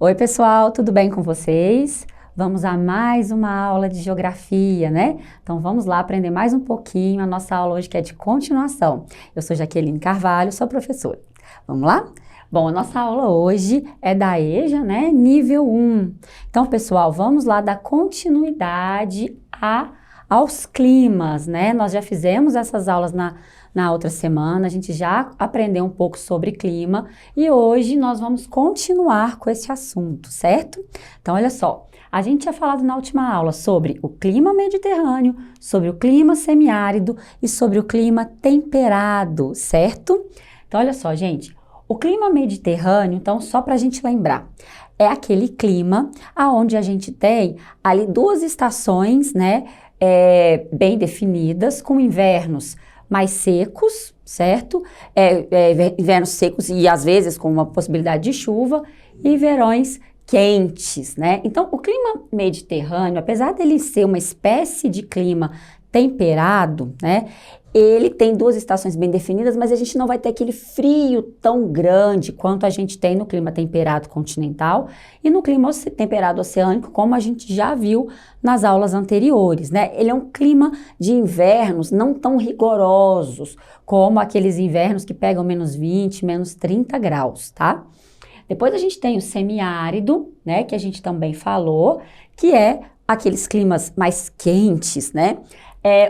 Oi, pessoal, tudo bem com vocês? Vamos a mais uma aula de geografia, né? Então vamos lá aprender mais um pouquinho a nossa aula hoje que é de continuação. Eu sou Jaqueline Carvalho, sou professora. Vamos lá? Bom, a nossa aula hoje é da EJA, né? Nível 1. Então, pessoal, vamos lá dar continuidade aos climas, né? Nós já fizemos essas aulas na outra semana, a gente já aprendeu um pouco sobre clima e hoje nós vamos continuar com esse assunto, certo? Então, olha só, a gente tinha falado na última aula sobre o clima mediterrâneo, sobre o clima semiárido e sobre o clima temperado, certo? Então, olha só, gente, o clima mediterrâneo, então, só para a gente lembrar, é aquele clima onde a gente tem ali duas estações, né, bem definidas, com invernos mais secos, certo? Invernos secos e às vezes com uma possibilidade de chuva e verões quentes, né? Então, o clima mediterrâneo, apesar dele ser uma espécie de clima temperado, né? Ele tem duas estações bem definidas, mas a gente não vai ter aquele frio tão grande quanto a gente tem no clima temperado continental e no clima temperado oceânico, como a gente já viu nas aulas anteriores, né? Ele é um clima de invernos não tão rigorosos, como aqueles invernos que pegam menos 20, menos 30 graus, tá? Depois a gente tem o semiárido, né, que a gente também falou, que é aqueles climas mais quentes, né?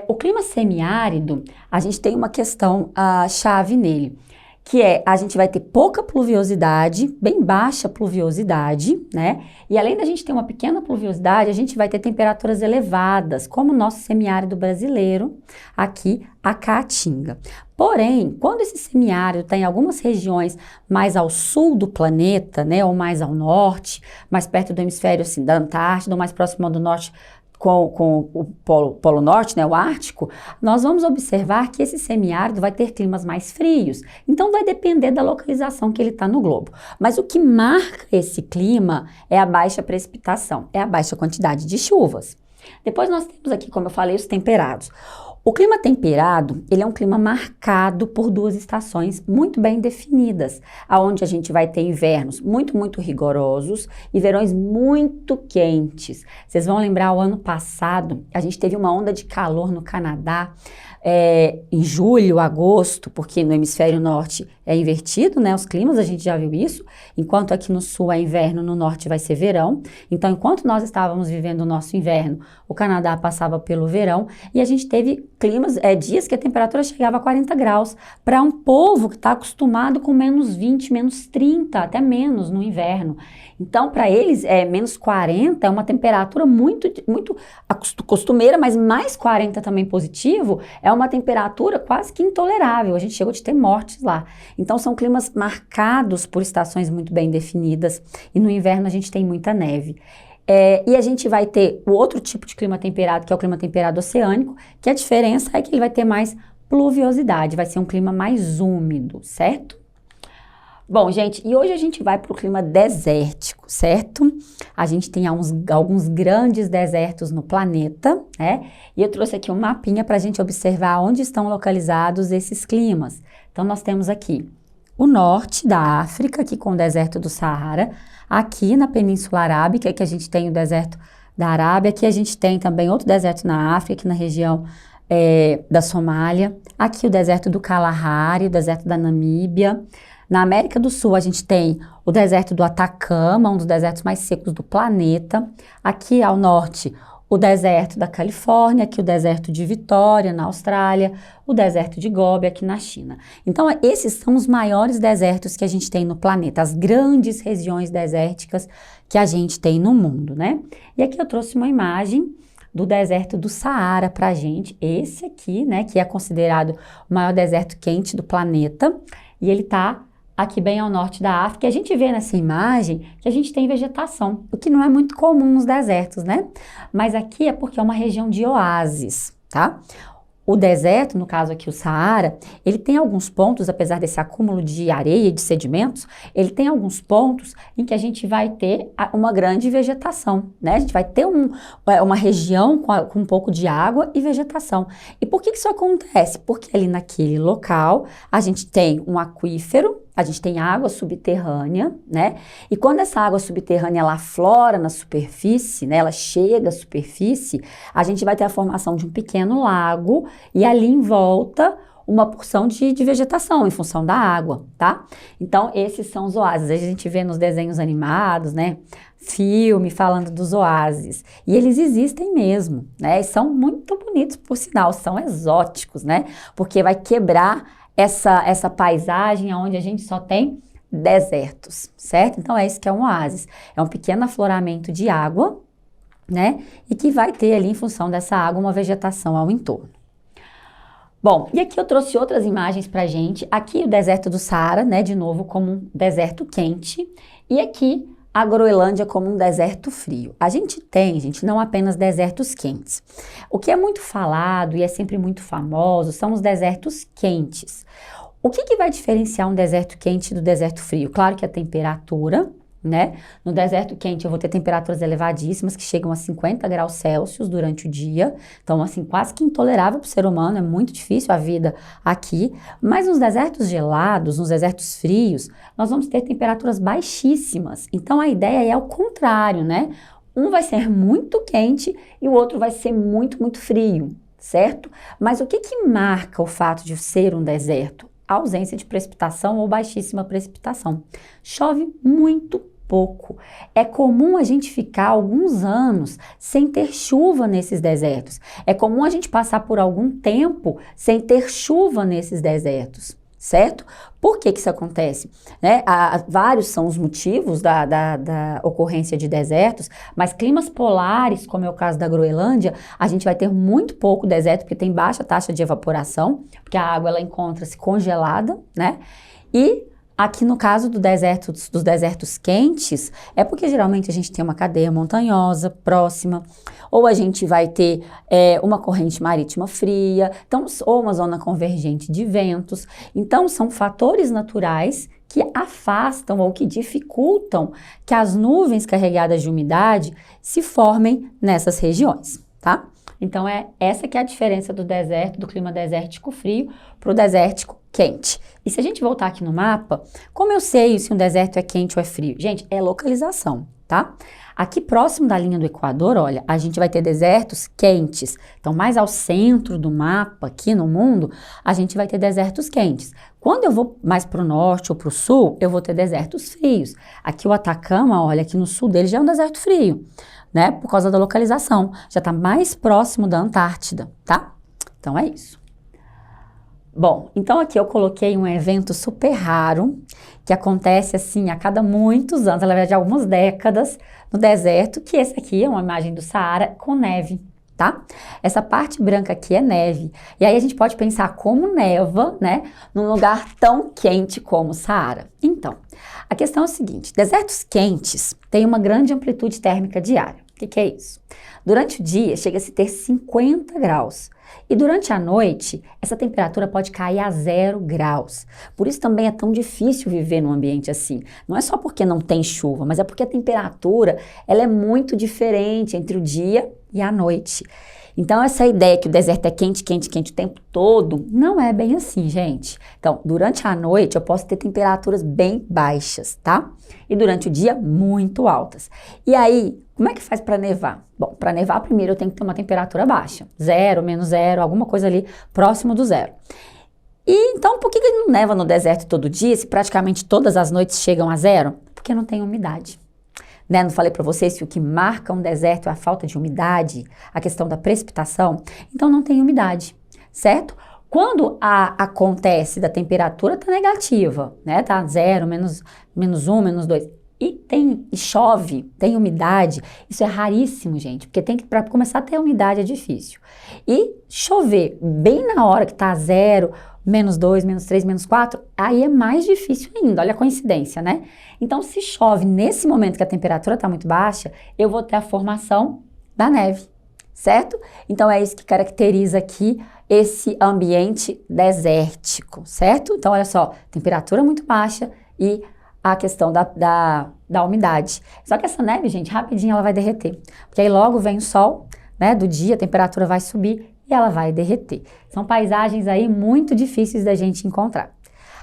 O clima semiárido, a gente tem uma questão chave nele, que a gente vai ter pouca pluviosidade, bem baixa pluviosidade, né? E além da gente ter uma pequena pluviosidade, a gente vai ter temperaturas elevadas, como o nosso semiárido brasileiro, aqui, a Caatinga. Porém, quando esse semiárido está em algumas regiões mais ao sul do planeta, né, ou mais ao norte, mais perto do hemisfério assim, da Antártida, ou mais próximo do norte, com o Polo Norte, né, o Ártico, nós vamos observar que esse semiárido vai ter climas mais frios. Então, vai depender da localização que ele está no globo. Mas o que marca esse clima é a baixa precipitação, é a baixa quantidade de chuvas. Depois nós temos aqui, como eu falei, os temperados. O clima temperado, ele é um clima marcado por duas estações muito bem definidas, aonde a gente vai ter invernos muito rigorosos e verões muito quentes. Vocês vão lembrar, o ano passado, a gente teve uma onda de calor no Canadá, em julho, agosto, porque no hemisfério norte é invertido, né, os climas, a gente já viu isso, enquanto aqui no sul é inverno, no norte vai ser verão. Então, enquanto nós estávamos vivendo o nosso inverno, o Canadá passava pelo verão e a gente teve climas, dias que a temperatura chegava a 40 graus, para um povo que está acostumado com menos 20, menos 30, até menos no inverno. Então, para eles, menos 40 é uma temperatura muito costumeira, mas mais 40 também positivo, é uma temperatura quase que intolerável. A gente chegou de ter mortes lá. Então, são climas marcados por estações muito bem definidas e no inverno a gente tem muita neve. E a gente vai ter o outro tipo de clima temperado, que é o clima temperado oceânico, que a diferença é que ele vai ter mais pluviosidade, vai ser um clima mais úmido, certo? Bom, gente, e hoje a gente vai para o clima desértico, certo? A gente tem alguns grandes desertos no planeta, né? E eu trouxe aqui um mapinha para a gente observar onde estão localizados esses climas. Então, nós temos aqui o norte da África, aqui com o deserto do Saara, aqui na Península Arábica, que a gente tem o deserto da Arábia, aqui a gente tem também outro deserto na África, aqui na região da Somália, aqui o deserto do Kalahari, o deserto da Namíbia. Na América do Sul, a gente tem o deserto do Atacama, um dos desertos mais secos do planeta. Aqui ao norte, o deserto da Califórnia, aqui o deserto de Vitória, na Austrália, o deserto de Gobi, aqui na China. Então, esses são os maiores desertos que a gente tem no planeta, as grandes regiões desérticas que a gente tem no mundo, né? E aqui eu trouxe uma imagem do deserto do Saara pra gente, esse aqui, né, que é considerado o maior deserto quente do planeta, e ele tá aqui bem ao norte da África. E a gente vê nessa imagem que a gente tem vegetação, o que não é muito comum nos desertos, né? Mas aqui é porque é uma região de oásis, tá? O deserto, no caso aqui o Saara, ele tem alguns pontos, apesar desse acúmulo de areia e de sedimentos, ele tem alguns pontos em que a gente vai ter uma grande vegetação, né? A gente vai ter uma região com um pouco de água e vegetação. E por que isso acontece? Porque ali naquele local a gente tem um aquífero, A gente tem água subterrânea, né? E quando essa água subterrânea ela aflora na superfície, né? Ela chega à superfície, a gente vai ter a formação de um pequeno lago e ali em volta uma porção de vegetação em função da água, tá? Então, esses são os oásis. A gente vê nos desenhos animados, né? Filme falando dos oásis. E eles existem mesmo, né? E são muito bonitos, por sinal, são exóticos, né? Porque vai quebrar essa paisagem onde a gente só tem desertos, certo? Então, é isso que é um oásis. É um pequeno afloramento de água, né? E que vai ter ali, em função dessa água, uma vegetação ao entorno. Bom, e aqui eu trouxe outras imagens pra gente. Aqui o deserto do Saara, né, de novo como um deserto quente. E aqui a Groenlândia como um deserto frio. A gente tem, gente, não apenas desertos quentes. O que é muito falado e é sempre muito famoso são os desertos quentes. O que vai diferenciar um deserto quente do deserto frio? Claro que a temperatura, né? No deserto quente eu vou ter temperaturas elevadíssimas que chegam a 50 graus Celsius durante o dia. Então, assim, quase que intolerável para o ser humano, é muito difícil a vida aqui. Mas nos desertos gelados, nos desertos frios, nós vamos ter temperaturas baixíssimas. Então, a ideia é ao contrário, né? Um vai ser muito quente e o outro vai ser muito, muito frio, certo? Mas o que marca o fato de ser um deserto? A ausência de precipitação ou baixíssima precipitação. Chove muito pouco. É comum a gente ficar alguns anos sem ter chuva nesses desertos. É comum a gente passar por algum tempo sem ter chuva nesses desertos, certo? Por que isso acontece? Né? Vários são os motivos da ocorrência de desertos, mas climas polares, como é o caso da Groenlândia, a gente vai ter muito pouco deserto, porque tem baixa taxa de evaporação, porque a água ela encontra-se congelada, né? E aqui no caso dos desertos quentes, é porque geralmente a gente tem uma cadeia montanhosa próxima, ou a gente vai ter uma corrente marítima fria, então, ou uma zona convergente de ventos. Então, são fatores naturais que afastam ou que dificultam que as nuvens carregadas de umidade se formem nessas regiões, tá? Então, essa que é a diferença do deserto, do clima desértico frio para o desértico quente. E se a gente voltar aqui no mapa, como eu sei se um deserto é quente ou é frio? Gente, é localização, tá? Aqui próximo da linha do Equador, olha, a gente vai ter desertos quentes. Então, mais ao centro do mapa, aqui no mundo, a gente vai ter desertos quentes. Quando eu vou mais para o norte ou para o sul, eu vou ter desertos frios. Aqui o Atacama, olha, aqui no sul dele já é um deserto frio, né? Por causa da localização. Já está mais próximo da Antártida, tá? Então, é isso. Bom, então aqui eu coloquei um evento super raro, que acontece assim a cada muitos anos, na verdade de algumas décadas, no deserto, que esse aqui é uma imagem do Saara com neve, tá? Essa parte branca aqui é neve. E aí a gente pode pensar como neva, né, num lugar tão quente como o Saara. Então, a questão é o seguinte, desertos quentes têm uma grande amplitude térmica diária. O que é isso? Durante o dia chega-se a ter 50 graus. E durante a noite, essa temperatura pode cair a 0 graus. Por isso também é tão difícil viver num ambiente assim. Não é só porque não tem chuva, mas é porque a temperatura ela é muito diferente entre o dia e a noite. Então, essa ideia que o deserto é quente, quente, quente o tempo todo, não é bem assim, gente. Então, durante a noite, eu posso ter temperaturas bem baixas, tá? E durante o dia, muito altas. E aí, como é que faz para nevar? Bom, para nevar, primeiro eu tenho que ter uma temperatura baixa. 0, menos 0, alguma coisa ali próximo do 0. E então, por que não neva no deserto todo dia, se praticamente todas as noites chegam a 0? Porque não tem umidade. Né? Não falei para vocês se o que marca um deserto é a falta de umidade, a questão da precipitação? Então não tem umidade, certo? Quando acontece da temperatura tá negativa, né? Tá 0, menos 1, menos 2, e chove, tem umidade, isso é raríssimo, gente, porque para começar a ter umidade é difícil. E chover bem na hora que tá 0, menos 2, menos 3, menos 4, aí é mais difícil ainda, olha a coincidência, né? Então, se chove nesse momento que a temperatura está muito baixa, eu vou ter a formação da neve, certo? Então, é isso que caracteriza aqui esse ambiente desértico, certo? Então, olha só, temperatura muito baixa e a questão da umidade. Só que essa neve, gente, rapidinho ela vai derreter, porque aí logo vem o sol, né, do dia, a temperatura vai subir e ela vai derreter. São paisagens aí muito difíceis da gente encontrar.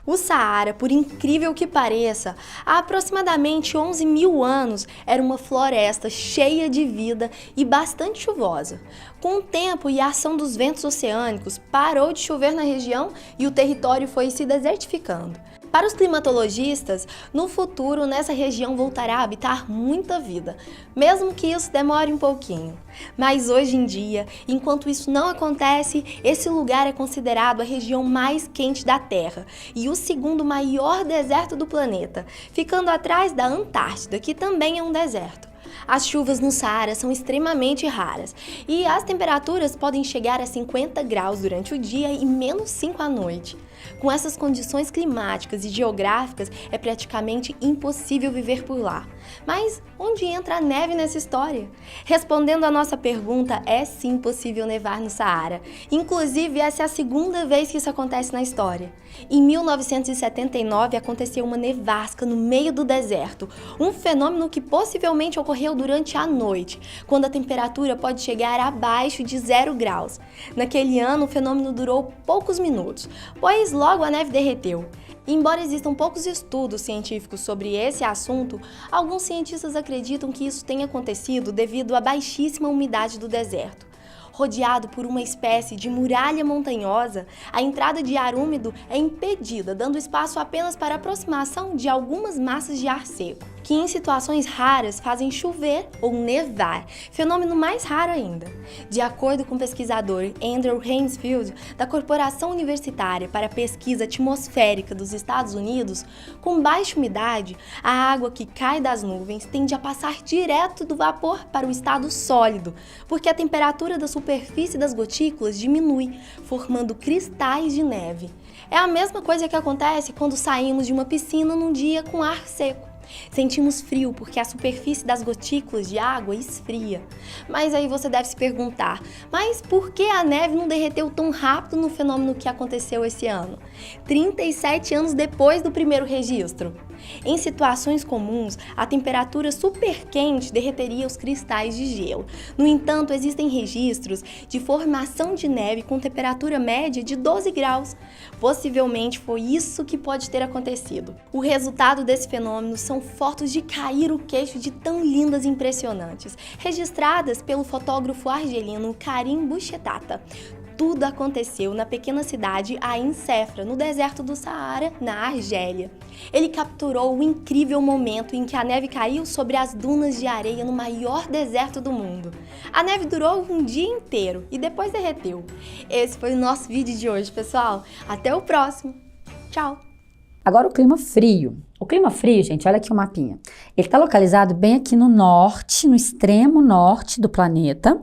O Saara, por incrível que pareça, há aproximadamente 11 mil anos era uma floresta cheia de vida e bastante chuvosa. Com o tempo e a ação dos ventos oceânicos, parou de chover na região e o território foi se desertificando. Para os climatologistas, no futuro nessa região voltará a habitar muita vida, mesmo que isso demore um pouquinho. Mas hoje em dia, enquanto isso não acontece, esse lugar é considerado a região mais quente da Terra e o segundo maior deserto do planeta, ficando atrás da Antártida, que também é um deserto. As chuvas no Saara são extremamente raras e as temperaturas podem chegar a 50 graus durante o dia e menos 5 à noite. Com essas condições climáticas e geográficas, é praticamente impossível viver por lá. Mas onde entra a neve nessa história? Respondendo à nossa pergunta, é sim possível nevar no Saara. Inclusive, essa é a segunda vez que isso acontece na história. Em 1979, aconteceu uma nevasca no meio do deserto, um fenômeno que possivelmente ocorreu durante a noite, quando a temperatura pode chegar abaixo de 0 graus. Naquele ano, o fenômeno durou poucos minutos, pois logo a neve derreteu. Embora existam poucos estudos científicos sobre esse assunto, alguns cientistas acreditam que isso tenha acontecido devido à baixíssima umidade do deserto. Rodeado por uma espécie de muralha montanhosa, a entrada de ar úmido é impedida, dando espaço apenas para a aproximação de algumas massas de ar seco, que em situações raras fazem chover ou nevar, fenômeno mais raro ainda. De acordo com o pesquisador Andrew Hainsfield, da Corporação Universitária para a Pesquisa Atmosférica dos Estados Unidos, com baixa umidade, a água que cai das nuvens tende a passar direto do vapor para o estado sólido, porque a temperatura da superfície das gotículas diminui, formando cristais de neve. É a mesma coisa que acontece quando saímos de uma piscina num dia com ar seco. Sentimos frio porque a superfície das gotículas de água esfria. Mas aí você deve se perguntar, mas por que a neve não derreteu tão rápido no fenômeno que aconteceu esse ano? 37 anos depois do primeiro registro. Em situações comuns, a temperatura super quente derreteria os cristais de gelo. No entanto, existem registros de formação de neve com temperatura média de 12 graus. Possivelmente foi isso que pode ter acontecido. O resultado desse fenômeno são fotos de cair o queixo de tão lindas e impressionantes, registradas pelo fotógrafo argelino Karim Bouchetata. Tudo aconteceu na pequena cidade Ain Sefra, no deserto do Saara, na Argélia. Ele capturou o incrível momento em que a neve caiu sobre as dunas de areia no maior deserto do mundo. A neve durou um dia inteiro e depois derreteu. Esse foi o nosso vídeo de hoje, pessoal. Até o próximo. Tchau! Agora o clima frio. O clima frio, gente, olha aqui o mapinha. Ele está localizado bem aqui no norte, no extremo norte do planeta.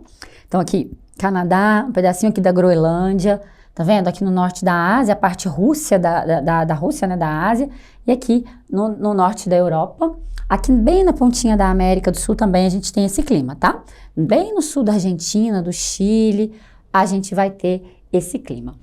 Então aqui, Canadá, um pedacinho aqui da Groenlândia, tá vendo? Aqui no norte da Ásia, a parte Rússia da Rússia, né, da Ásia, e aqui no norte da Europa. Aqui bem na pontinha da América do Sul também a gente tem esse clima, tá? Bem no sul da Argentina, do Chile, a gente vai ter esse clima.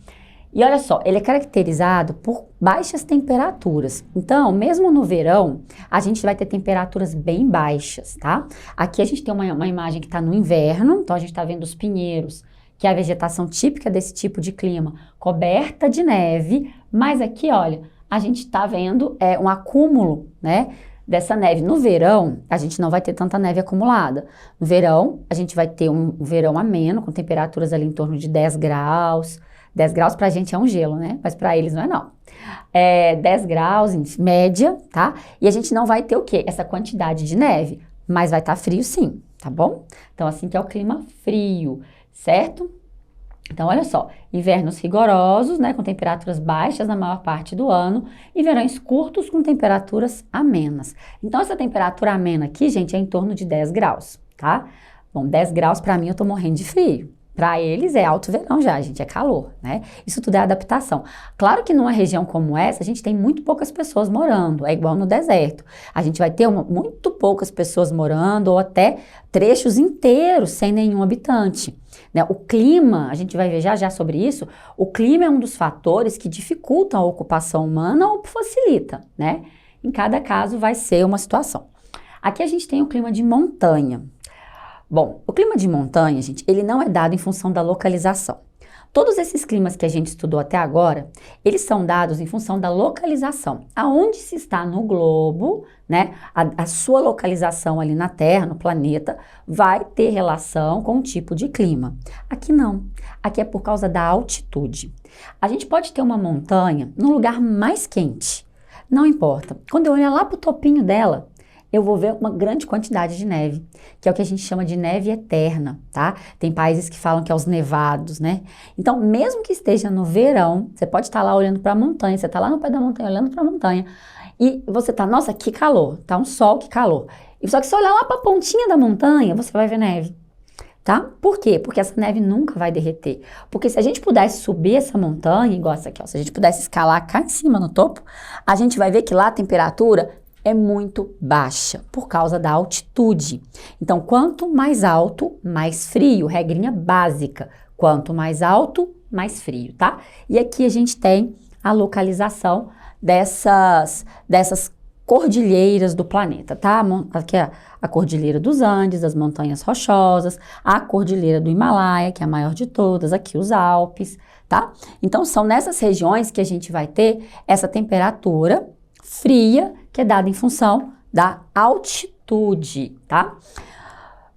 E olha só, ele é caracterizado por baixas temperaturas. Então, mesmo no verão, a gente vai ter temperaturas bem baixas, tá? Aqui a gente tem uma imagem que está no inverno, então a gente está vendo os pinheiros, que é a vegetação típica desse tipo de clima, coberta de neve, mas aqui, olha, a gente está vendo um acúmulo, né, dessa neve. No verão, a gente não vai ter tanta neve acumulada. No verão, a gente vai ter um verão ameno, com temperaturas ali em torno de 10 graus, 10 graus pra gente é um gelo, né? Mas pra eles não é não. 10 graus em média, tá? E a gente não vai ter o quê? Essa quantidade de neve, mas vai estar frio sim, tá bom? Então assim que é o clima frio, certo? Então olha só, invernos rigorosos, né? Com temperaturas baixas na maior parte do ano e verões curtos com temperaturas amenas. Então essa temperatura amena aqui, gente, é em torno de 10 graus, tá? Bom, 10 graus pra mim eu tô morrendo de frio. Para eles é alto verão já, gente, é calor, né? Isso tudo é adaptação. Claro que numa região como essa, a gente tem muito poucas pessoas morando, é igual no deserto. A gente vai ter muito poucas pessoas morando ou até trechos inteiros sem nenhum habitante, né? O clima, a gente vai ver já sobre isso, o clima é um dos fatores que dificultam a ocupação humana ou facilita, né? Em cada caso vai ser uma situação. Aqui a gente tem o clima de montanha. Bom, o clima de montanha, gente, ele não é dado em função da localização. Todos esses climas que a gente estudou até agora, eles são dados em função da localização. Aonde se está no globo, né? A sua localização ali na Terra, no planeta, vai ter relação com o tipo de clima. Aqui não. Aqui é por causa da altitude. A gente pode ter uma montanha num lugar mais quente. Não importa. Quando eu olhar lá para o topinho dela, eu vou ver uma grande quantidade de neve, que é o que a gente chama de neve eterna, tá? Tem países que falam que é os nevados, né? Então, mesmo que esteja no verão, você pode estar lá olhando para a montanha, você está lá no pé da montanha olhando para a montanha, e você tá, nossa, que calor, tá um sol, que calor. E só que se olhar lá para a pontinha da montanha, você vai ver neve, tá? Por quê? Porque essa neve nunca vai derreter. Porque se a gente pudesse subir essa montanha, igual essa aqui, ó, se a gente pudesse escalar cá em cima no topo, a gente vai ver que lá a temperatura é muito baixa, por causa da altitude. Então, quanto mais alto, mais frio, regrinha básica. Quanto mais alto, mais frio, tá? E aqui a gente tem a localização dessas cordilheiras do planeta, tá? Aqui é a Cordilheira dos Andes, as Montanhas Rochosas, a Cordilheira do Himalaia, que é a maior de todas, aqui os Alpes, tá? Então, são nessas regiões que a gente vai ter essa temperatura fria, que é dada em função da altitude, tá?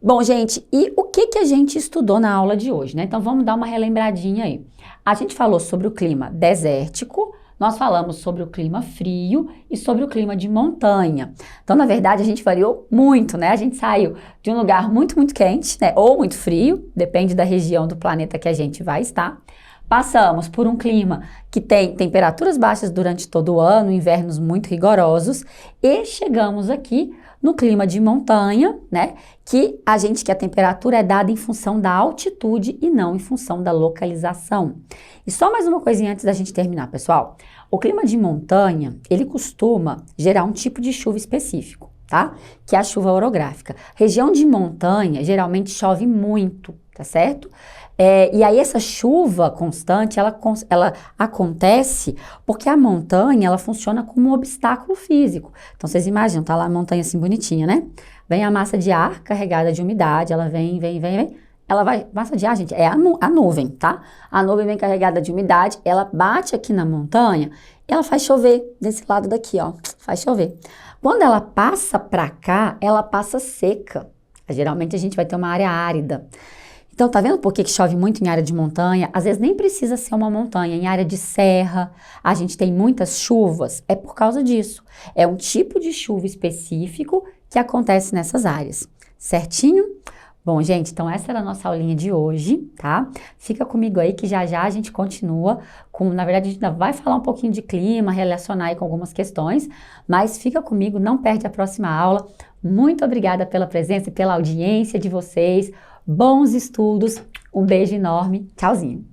Bom, gente, e o que a gente estudou na aula de hoje, né? Então, vamos dar uma relembradinha aí. A gente falou sobre o clima desértico, nós falamos sobre o clima frio e sobre o clima de montanha. Então, na verdade, a gente variou muito, né? A gente saiu de um lugar muito, muito quente, né? Ou muito frio, depende da região do planeta que a gente vai estar. Passamos por um clima que tem temperaturas baixas durante todo o ano, invernos muito rigorosos, e chegamos aqui no clima de montanha, né? Que a temperatura é dada em função da altitude e não em função da localização. E só mais uma coisinha antes da gente terminar, pessoal. O clima de montanha, ele costuma gerar um tipo de chuva específico, tá? Que é a chuva orográfica. Região de montanha, geralmente chove muito, tá certo? E aí essa chuva constante, ela acontece porque a montanha, ela funciona como um obstáculo físico. Então, vocês imaginam, tá lá a montanha assim bonitinha, né? Vem a massa de ar carregada de umidade, ela vem. Ela vai, massa de ar, gente, é a nuvem, tá? A nuvem vem carregada de umidade, ela bate aqui na montanha, e ela faz chover desse lado daqui, ó, faz chover. Quando ela passa pra cá, ela passa seca. Geralmente a gente vai ter uma área árida. Então, tá vendo por que chove muito em área de montanha? Às vezes nem precisa ser uma montanha, em área de serra, a gente tem muitas chuvas, é por causa disso. É um tipo de chuva específico que acontece nessas áreas, certinho? Bom, gente, então essa era a nossa aulinha de hoje, tá? Fica comigo aí que já a gente continua com, na verdade, a gente ainda vai falar um pouquinho de clima, relacionar aí com algumas questões, mas fica comigo, não perde a próxima aula. Muito obrigada pela presença e pela audiência de vocês. Bons estudos, um beijo enorme, tchauzinho!